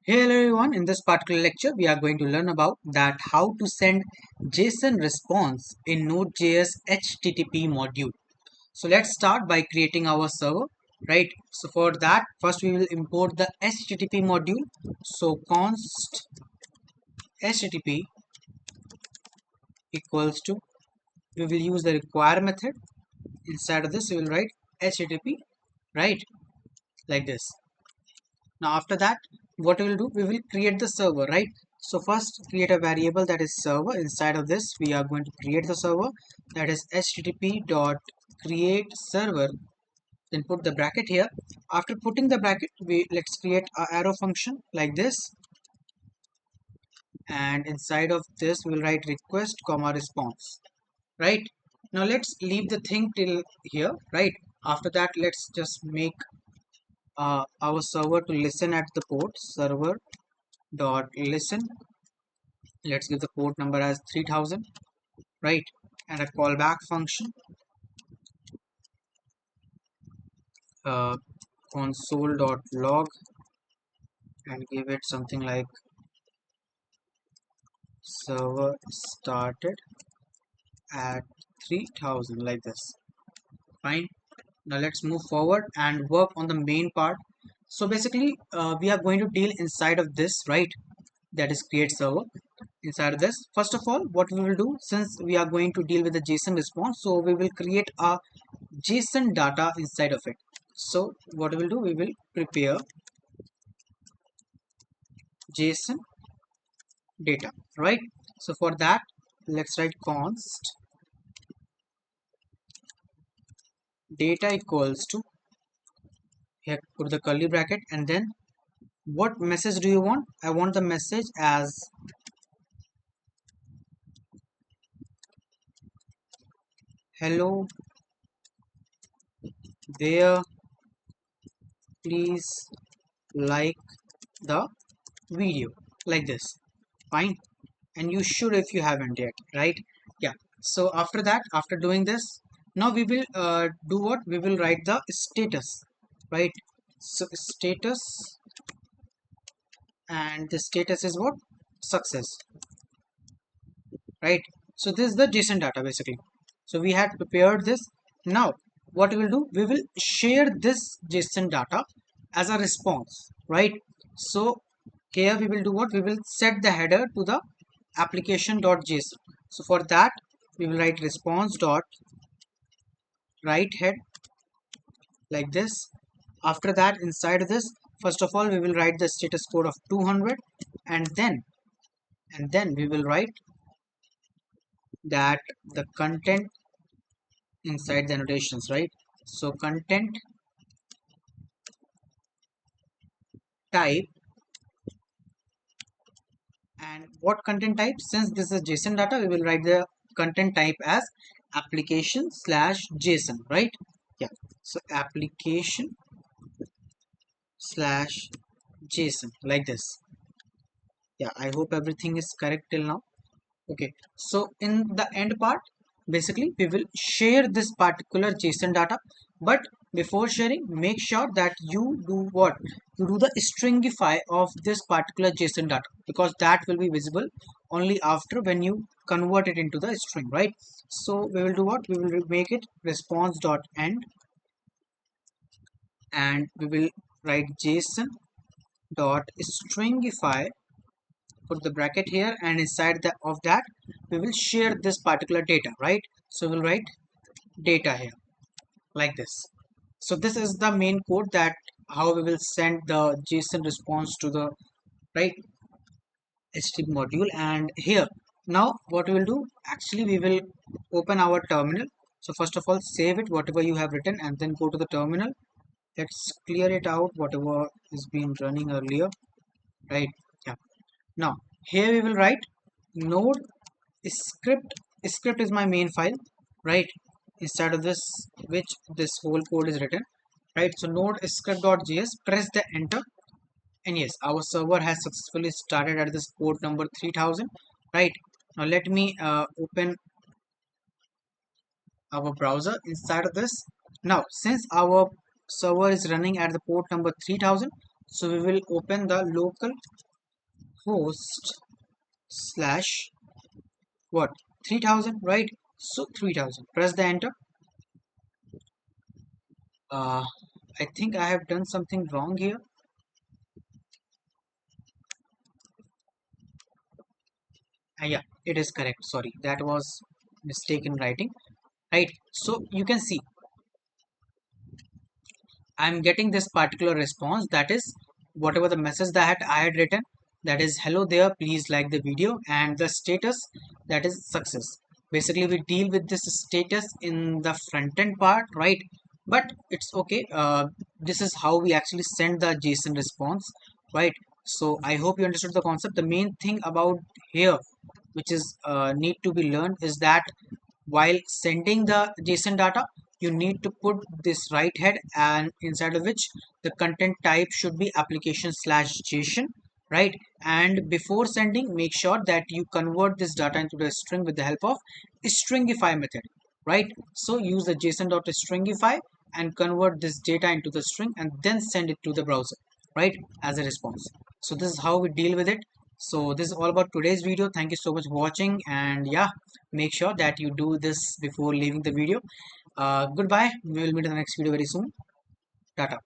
Hello everyone, in this particular lecture we are going to learn about that how to send JSON response in Node.js HTTP module. So let's start by creating our server, right? So for that first we will import the HTTP module. So const HTTP equals to, we will use the require method. Inside of this we will write HTTP, right? Like this. Now after that what we will do, we will create the server, right? So first create a variable that is server. Inside of this we are going to create the server, that is http dot create server, then put the bracket here. After putting the bracket, let's create a arrow function like this, and inside of this we'll write request comma response, right? Now let's leave the thing till here, right? After that let's just make our server to listen at the port, server dot listen. Let's give the port number as 3000, right? And a callback function, uh, console.log, and give it something like server started at 3000, like this. Fine. Now let's move forward and work on the main part. So basically we are going to deal inside of this, right? That is create server. Inside of this, first of all, what we will do, since we are going to deal with the JSON response, so we will create a JSON data inside of it. So what we will do, we will prepare JSON data, right? So for that let's write const data equals to, here put the curly bracket, and then what message do you want? I want the message as hello there, please like the video, like this. Fine. And you should if you haven't yet, right? Yeah. So after that, after doing this, now we will do what, we will write the status, right? So status, and the status is what, success, right? So this is the JSON data basically. So we had prepared this. Now what we will do, we will share this JSON data as a response, right? So here we will do what, we will set the header to the application.json. So for that we will write response dot write head, like this. After that, inside this, first of all we will write the status code of 200, and then we will write that the content inside the annotations, right? So content type, and what content type, since this is JSON data, we will write the content type as application slash JSON, right? Yeah. So application slash JSON, like this. Yeah, I hope everything is correct till now. Okay, so in the end part, basically we will share this particular JSON data, but before sharing, make sure that you do what, you do the stringify of this particular JSON data, because that will be visible only after when you convert it into the string, right? So we will do what, we will make it response dot end, and we will write JSON dot stringify, put the bracket here, and inside of that we will share this particular data, right? So we'll write data here, like this. So this is the main code, that how we will send the JSON response to the, right, HTTP module. And here now what we will do, actually we will open our terminal. So first of all, save it whatever you have written, and then go to the terminal. Let's clear it out, whatever is been running earlier, right? Yeah. Now here we will write node script is my main file, right? Inside of this, which this whole code is written, right? So node script.js, press the enter, and yes, our server has successfully started at this port number 3000, right? Now let me open our browser inside of this. Now since our server is running at the port number 3000, So we will open the local host slash what, 3000, right? So 3000, press the enter. I think I have done something wrong here. Yeah, it is correct. Sorry, that was mistake in writing, right? So you can see I'm getting this particular response, that is whatever the message that I had written, that is hello there, please like the video, and the status, that is success. Basically we deal with this status in the front end part, right? But it's okay. This is how we actually send the JSON response, right? So I hope you understood the concept. The main thing about here which is need to be learned is that while sending the JSON data, you need to put this right head, and inside of which the content type should be application slash JSON, right? And before sending, make sure that you convert this data into the string with the help of stringify method, right? So use the JSON.stringify and convert this data into the string and then send it to the browser, right, as a response. So this is how we deal with it. So this is all about today's video. Thank you so much for watching, and yeah, make sure that you do this before leaving the video. Goodbye, we will meet in the next video very soon. Tata.